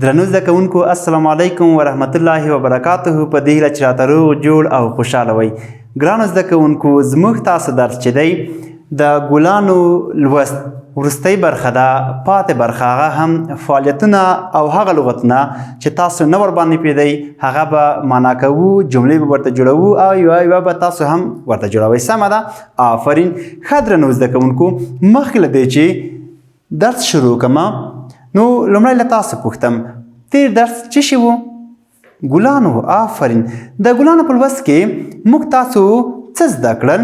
درنو زده کوونکو السلام علیکم ورحمت الله وبرکاته. په دې هیله چې راته روغ جوړ او خوشحاله وئ. ګرانو زده کوونکو، زموږ تاسو درس چې دی د ګلانو لوست وروستۍ برخه ده. پاتې برخه هغه هم فعالیتونه او هغه لغتونه چې تاسو نه ورباندې پوهېدئ هغه به معنا کوو، جملې به ورته جوړوو او یوه به تاسو هم ورته جوړوئ. سمه ده؟ آفرین. ښه درنو زده کوونکو، مخکې له دې چې درس شروع کړم نو لومړی له تاسو پوښتم تیر درس څه شی و؟ ګلان و. آفرین. د ګلانو په لوست کې موږ تاسو څه زده کړل؟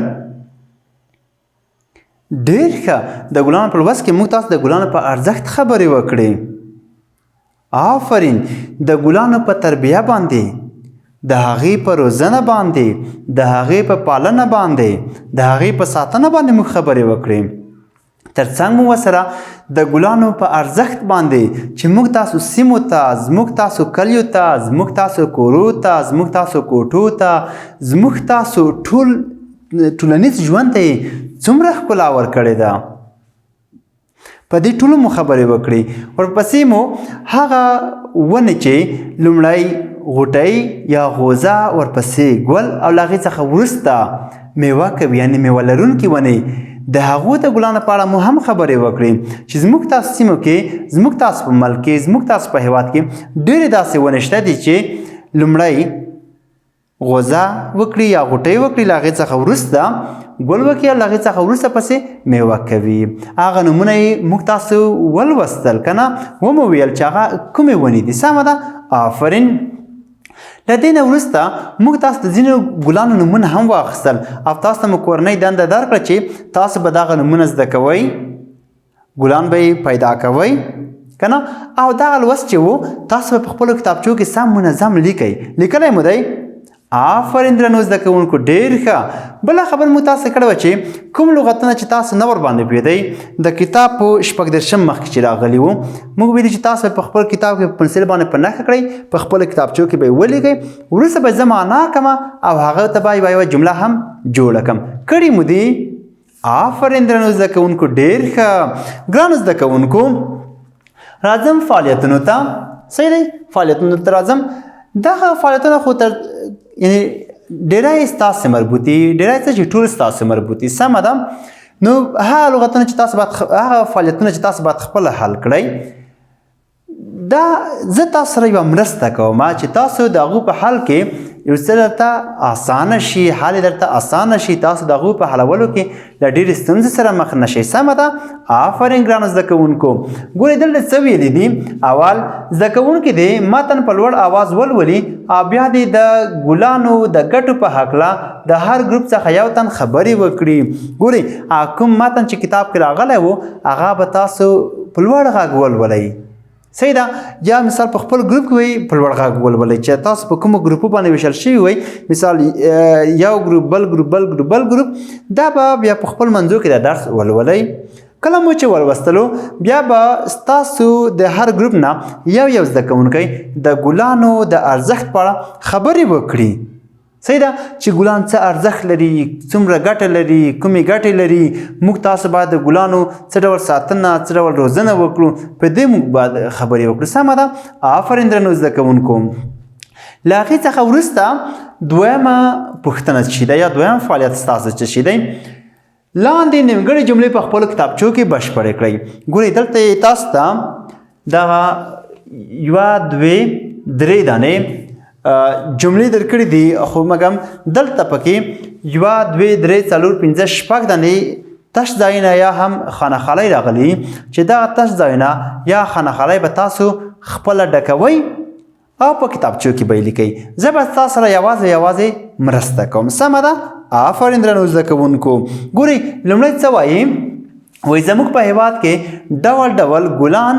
ډېر ښه. د ګلانو په لوست کې موږ تاسو د ګلانو په ارزښت خبرې وکړې. آفرین. د ګلانو په تربیه باندې، د هغې په روزنه باندې، د هغې په پالنه باندې، د هغې په ساتنه باندې موږ خبرې وکړې. ترڅنګ مو ورسره د ګلانو په ارزښت باندې چې موږ تاسو سیمو ته، زموږ تاسو کلیو ته، زموږ تاسو کورو ته، زموږ تاسو کوټو ته، زموږ تاسو ټولنیز ژوند ته یې څومره ښکلا ورکړې ده. په دې ټولو مو خبرې وکړې. ورپسې مو هغه ونې چې لومړی غوټۍ یا غوزه، ورپسې ګل او له هغې څخه وروسته میوه کوي، یعنې میوه لرونکي ونې، د هغو د ګلانو په اړه مو هم خبرې وکړې چې زموږ تاسو سیمو کې، زموږ تاسو په ملک کې، زموږ تاسو په هیواد کې ډېرې داسې ونې شته دي چې لومړی غوزه وکړي یا غوټۍ وکړي، له هغې څخه وروسته ګل وکړي او له هغې څخه وروسته پسې میوه کوي. هغه نومونه یې موږ تاسو ولوستل که نه؟ ومو ویل چې هغه کومې ونې دي. سمه ده؟ آفرین. له دې نه وروسته موږ تاسو د ځینو ګلانو نومونه هم واخیستل او تاسو ته مو کورنۍ دنده درکړه چې تاسو به دغه نومونه زده کوئ، ګلان به یې پیدا کوئ که نه؟ او دغه لوست چې و تاسو به په خپلو کتابچو کې سم منظم لیکئ. لیکلی مو دی؟ آفرین درنو زده کوونکو، ډېر ښه. بله خبره مو تاسو کړې وه چې کوم لغتونه چې تاسو نه ورباندې پوهېدئ د کتاب په 14 مخکې چې راغلي وو موږ ویلي چې تاسو په خپل کتاب کې په پنسل باندې په نښه کړئ، په خپلو کتابچو کې به یې ولیکئ، وروسته به زه معنا کړم او هغه ته به یوه جمله هم جوړه کړم. کړي مو دي؟ آفرین درنو زده کوونکو، ډېر ښه. ګرانو زده کوونکو، راځم فعالیتونو ته. صحیح دی؟ فعالیتونو ته راځم. دغه فعالیتونه خو تر یعنی ډېری ستاسې مربوط دي، ډېری څه چې ټول ستاسې مربوط دي. سمه ده؟ نو هغه لغتونه چې تاسو باید، هغه فعالیتونه چې تاسو باید خپله حل کړئ، دا زه تاسو سره یوه مرسته کوم چې تاسو د هغو په حل کې یو څه درته اسانه شي، حل یې درته اسانه شي، تاسو د هغو په حلولو کې له ډېرې ستونزې سره مخ نه شئ. سمه ده؟ آفرین ګرانو زده کوونکو. ګورئ دلته څه ویلي دي. اول زده کوونکي دې متن په لوړ اواز ولولي او بیا دې د ګلانو د ګټو په هکله د هر ګروپ څخه یو تن خبرې وکړي. ګورئ کوم متن چې کتاب کې راغلی و هغه به تاسو په لوړ غږ ولولئ. صحیح ده؟ یا مثال په خپل ګروپ کې وئ په لوړ غږ ولولئ چې تاسو په کومو ګروپو باندې ویشل شوي وئ، مثال یو ګروپ، بل ګروپ، بل ګروپ، بل ګروپ، دا به بیا په خپل منځو کې د درس ولولئ. کله مو چې ولوستلو بیا به ستاسو د هر ګروپ نه یو زده کوونکی د ګلانو د ارزښت په اړه خبرې وکړي. صحیح ده؟ چې ګلان څه ارزښت لري، څومره ګټه لري، کومې ګټې لري، موږ تاسو باید د ګلانو څه ډول ساتنه، څه ډول روزنه وکړو، په دې موږ باید خبرې وکړو. سمه ده؟ آفرین درنو زده کوونکو. له هغې څخه وروسته دویمه پوښتنه څه شي ده یا دویم فعالیت ستاسو څه شي دی؟ لاندې نیمګړې جملې په خپلو کتابچو کې بشپړې کړئ. ګورئ دلته تاسو ته دغه یوه، دوې، درې دانې جملې درکړي دي، خو مګم دلته پکې یوه، دوې، درې، څلور، پنځه، شپږ دانې تش ځایونه یا هم خانهخالۍ راغلي چې دغه تش ځایونه یا خانهخالۍ به تاسو خپله ډکوئ او په کتابچو کې به یې لیکئ. زه به تاسو سره یوازې مرسته کوم. سمه ده؟ آفرین درنو زده کوونکو. ګورئ لومړی څه وایي؟ وایي زموږ په هیواد کې ډول ډول ګلان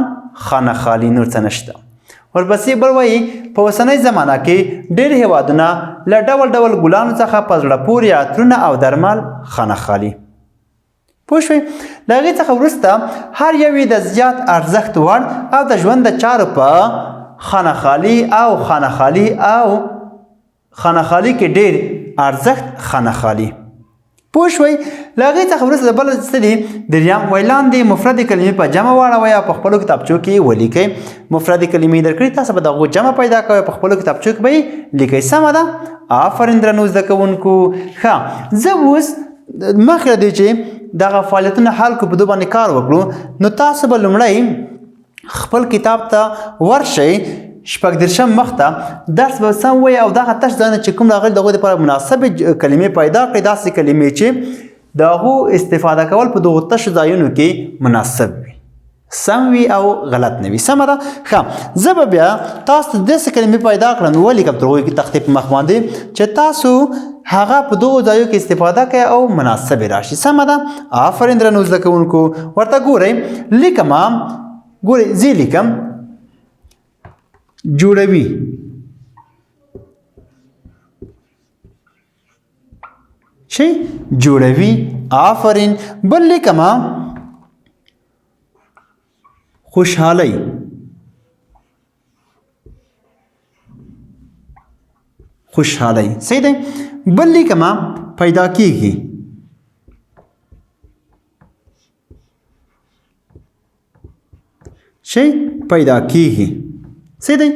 خانهخالي، نور څه نشته. ورپسې بل وایي په اوسنۍ زمانه کې ډېر هیوادونه له ډول ډول ګلانو څخه په زړه پورې عطرونه او درمل خانهخالي. پوه شوئ؟ له هغې څخه وروسته هر یو یې د زیات ارزښت وړ او د ژوند د چارو په خانهخالي کې ډېر ارزښت خانهخالي. پوه شوئ له هغې څخه وروسته بله څه دي دریم وایي لاندې مفردې کلمې په جمع واړوئ او په خپلو کتابچو کې ولیکئ مفردې کلمې درکړي تاسو به د هغو جمع پیدا کوئ په خپلو کتابچو کې به یې لیکئ سمه ده آفرین درنو زده کوونکو ښه زه اوس مخکې له دې چې دغه فعالیتونه حل کړو په دوی باندې کار وکړو نو تاسو به لومړی خپل کتاب ته ورشئ شپږ مخ ته درس به سم وایي او دغه تش ځایونه چې کوم راغلي د هغوی دپاره مناسبې کلمې پیدا کړئ داسې کلمې چې د هغو استفاده کول په دغو تشو ځایونو کې مناسب وي سم وي او غلط نه وي سمه ده ښه زه به بیا تاسو ته داسې کلمې پیدا کړم ولیکم تر هغوی کې تختې په مخ باندې چې تاسو هغه په دغو ځایو کې استفاده کوئ او مناسبې راشي سمه ده آفرین درنو زده کوونکو ورته ګورئ لیکمه ګورئ زه لیکم جوړوي شي جوړوي آفرین بل لیکمه خوشحالي خوشحالي صحیح دی بل لیکمه پیدا کیږي شي پیدا کیږي صحیح دی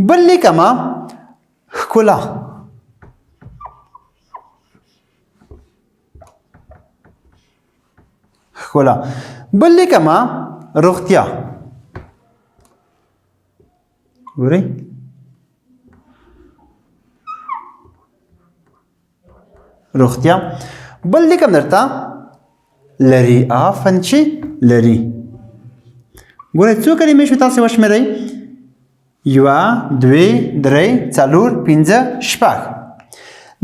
بل لیکمه ښکلا ښکلا بل لیکمه روغتیا ګورئ روغتیا بل لیکم درته لري آفن چې لري ګورئ څو کلمې شوې تاسې وشمېرئ یوه دوې درې څلور پنځه شپږ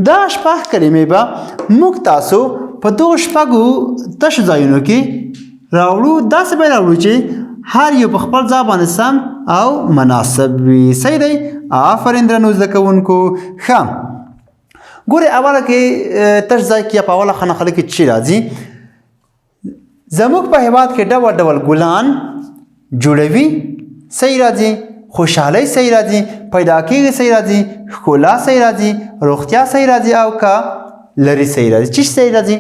دا شپږ کلمې به موږ تاسو په دغو شپږو تشو ځایونو کې راوړو داسې به یې راوړو چې هر یو په خپل ځای باندې سم او مناسب وي صحیح دی آفرین درنو زده کوونکو ښه ګورئ اوله کې تش ځای کې یا په اوله خانقاه کې چې راځي زموږ په هېواد کې ډول ډول ګلان جوړوي صحیح راځي خوشحالۍ صحیح راځي پیدا کېږي صحیح راځي ښکلا صحیح راځي روغتیا صحیح راځي او که لري صحیح راځي چې صحیح راځي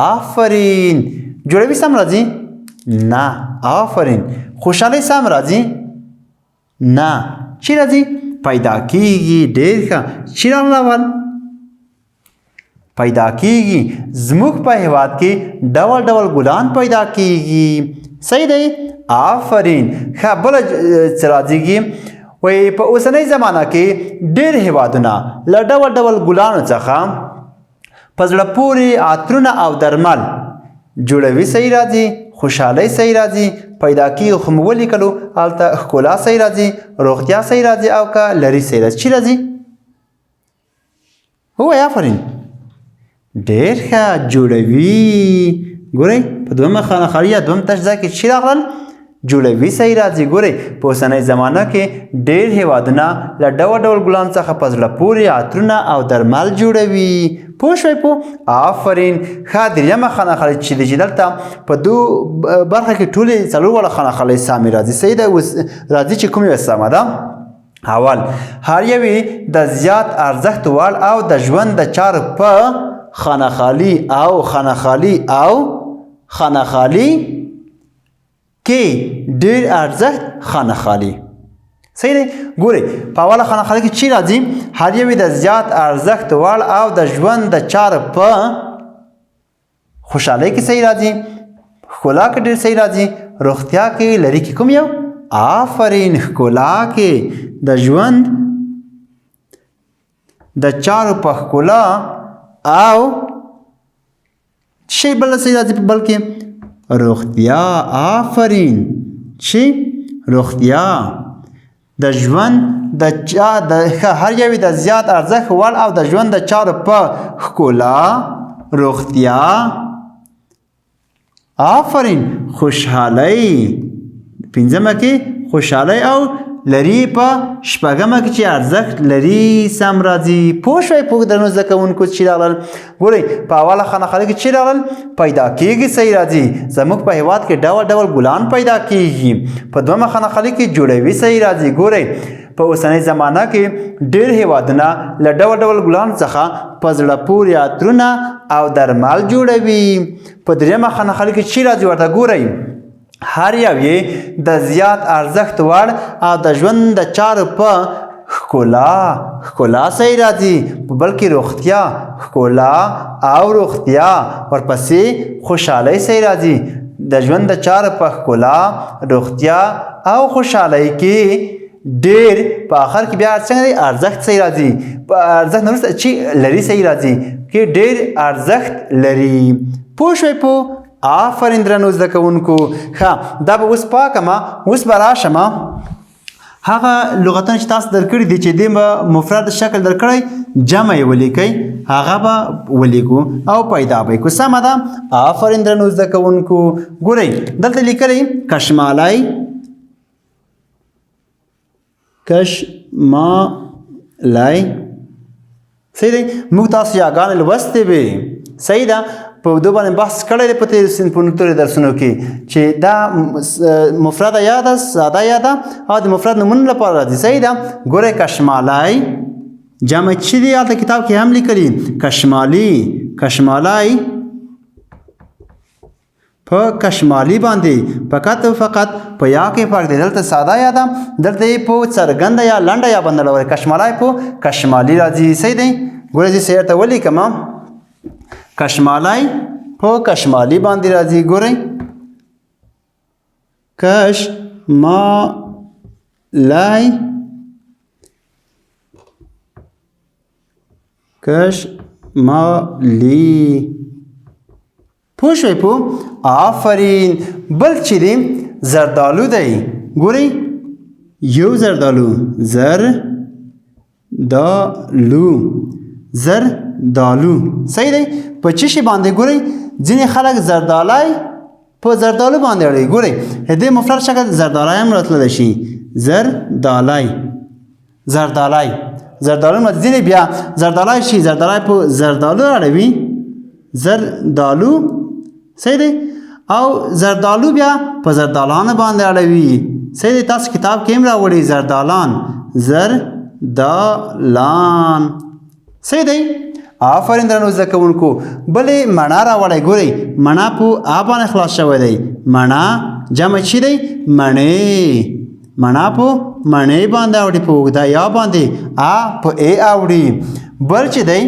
آفرین جوړوي سم راځي نه آفرین خوشحالۍ سم راځي نه چې راځي پیدا کېږي ډېر ښه چې راغله پیدا کېږي زموږ په هېواد کې ډول ډول ګلان پیدا کېږي صحیح دی آفرین ښه بله څه راځېږي وایي په اوسنۍ زمانه کې ډېر هېوادونه له ډول ډول ګلانو څخه په زړه پورې عطرونه او درمل جوړوي صحیح راځي خوشحالۍ صحیح راځي پیدا کېږي خو مو ولیکلو هلته ښکلا صحیح راځي روغتیا صحیح راځي او که لري صحیح راځي چې راځي ووایي آفرین ډېر ښه جوړوي ګورئ په دویمه خانقاه یا دویم تش ځای کې چې راغلل جوړوي صحیح راځي ګورئ په اوسنۍ زمانه کې ډېر هېوادونه له ډول ډول ګلانو څخه په زړه پورې عطرونه او درمل جوړوي پوه شوئ پوه آفرین ښه دریمه خانقاه چې دی چې دلته په دو برخه کې ټولې څلور واړه خانقاه سامې راځي صحیح ده اوس راځي چې کوم یوه سمه ده اول هر یوې د زیات ارزښت وړ او د ژوند د چارو په خانقاه او خانقاه او خانقاه کې ډېر ارزښت خانقاه صحیح دی ګورئ په اوله خانقاه کې چې راځي هر یوې د زیات ارزښت وړ او د ژوند د چارو په خوشحالۍ کې صحیح راځي ښکلا کې ډېر صحیح راځي روغتیا کې لري کې کوم یو آفرین ښکلا کې د ژوند د چارو په ښکلا او شی بل صحیح راځي بلکې روغتیا آفرین چې روغتیا د ژوند د هر یوې د زیات ارزښت وړ او د ژوند د چارو په ښکلا روغتیا آفرین خوشحالۍ پنځمه کې خوشحالۍ او لري په شپږمه کې چې ارزښت لري سم راځي پوه شوئ پوه درنو زده کوونکو چې راغلل ګورئ په اوله خانقاه کې چې راغلل پیدا کېږي صحیح راځي زموږ په هېواد کې ډول ډول ګلان پیدا کېږي په دویمه خانقاه کې جوړوي صحیح راځي ګورئ په اوسنۍ زمانه کې ډېر هیوادونه له ډول ډول ګلانو څخه په زړه پورې عطرونه او درمل جوړوي. په درېیمه خانه خلک چې راځي ورته ګورئ، هر یو یې د زیات ارزښت وړ او د ژوند د چارو په ښکلا صحیح راځي، په بل کې روغتیا، ښکلا او روغتیا، ورپسې خوشحالۍ صحیح راځي. د ژوند د چارو په ښکلا، روغتیا او خوشحالۍ کې ډېر په آخر کې بیا څنګه ارزښت صحیح راځي، په ارزښت نه وروسته چې لري صحیح راځي کې ډېر ارزښت لري. پوه شوئ؟ آفرین درنو زده کوونکو. ښه دا به اوس پاکمه، اوس به راشمه هغه لغتونه چې تاسو درکړي دي چې دې به مفرد شکل درکړی، جمع یې ولیکئ، هغه به ولیکو او پیدا به یې کړو. سمه ده. آفرین درنو زده کوونکو. ګورئ دلته لیکلی کشمالی، کشمالی صحیح دی. موږ تاسو یاګانې لوستې وې، صحیح ده. په دو باندې بحث کړی دی په تېرو صنفونو درسونو کې چې دا مفرده یا ده، ساده یا ده او د مفرد نومونو لپاره راځي. صحیح ده. ګورئ کشمالی جمع چې دی هلته کتاب کې هم لیکلي کشمالی، کشمالی په کشمالی باندې فقط او فقط په یا کې فرق دی. دلته ساده یا ده، دلته یې په څرګنده یا لنډه یا باندې راوړی. کشمالی په کشمالی راځي. صحیح دی. ګورئ زه سیر ته ولیکم، کشمالی په کشمالی باندې راځي. ګورئ کشمالی، کشمالی. پوه شوئ؟ آفرین. بل چې دی زردالو دی. ګورئ یو زردالو، زردالو صحیح دی. په څه شي باندې؟ ګورئ ځینې خلک زردالی په زردالو باندې اړوي. ګورئ دې مفرد شکل زردالی هم راتللی شي، زردالی، زردالو ځینې بیا زردالی شي، زردالی په زردالو اړوي، زردالو صحیح دی. او زردالو بیا په زردالانو باندې اړوي. صحیح دی. تاسو کتاب کې هم راوړي زردالان، زردالان صحیح دی. آفرین درنو زده کوونکو. بلې مڼه راوړئ. ګورئ مڼه په آ باندې خلاص شوی دی، مڼه جمع چې دی مڼې، مڼه په مڼې باندې اوړي، په اوږده یا باندې آ په ای اوړي. بل چې دی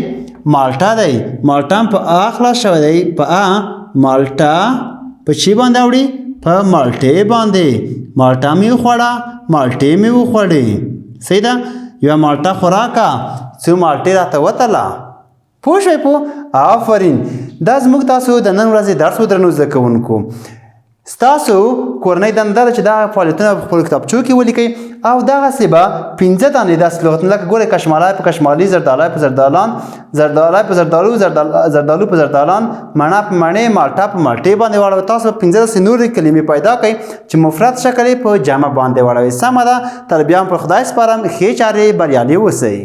مالټه دی، مالټه هم په آ خلاص شوی دی، په آ مالټه په چی باندې اوړي؟ په مالټې باندې. مالټه مې وخوړه، مالټې مې وخوړې. صحیح ده. یوه مالټه خوراکه، څو مالټې راته وتله. پوه شوئ؟ آفرین. دا زموږ تاسو د نن ورځې درس و درنو زده کوونکو. ستاسو کورنۍ دنده ده چې دا فعالیتونه په خپلو کتابچو کې ولیکئ او دغسې به 5 دانې داسې لغتونه لکه ګورئ کشمالی په کشمالي، زردالی په زردالان، زردالی په زردالو، زردالو په زردالان، مڼه په مڼې، مالټه په مالټې باندې واړوئ. تاسو 5 داسې نورې کلمې پیدا کړئ چې مفرد شکل یې په جمع باندې واړوئ. سمه ده. تر بیا هم پر خدای سپارم. ښې چارې بریالي اوسئ.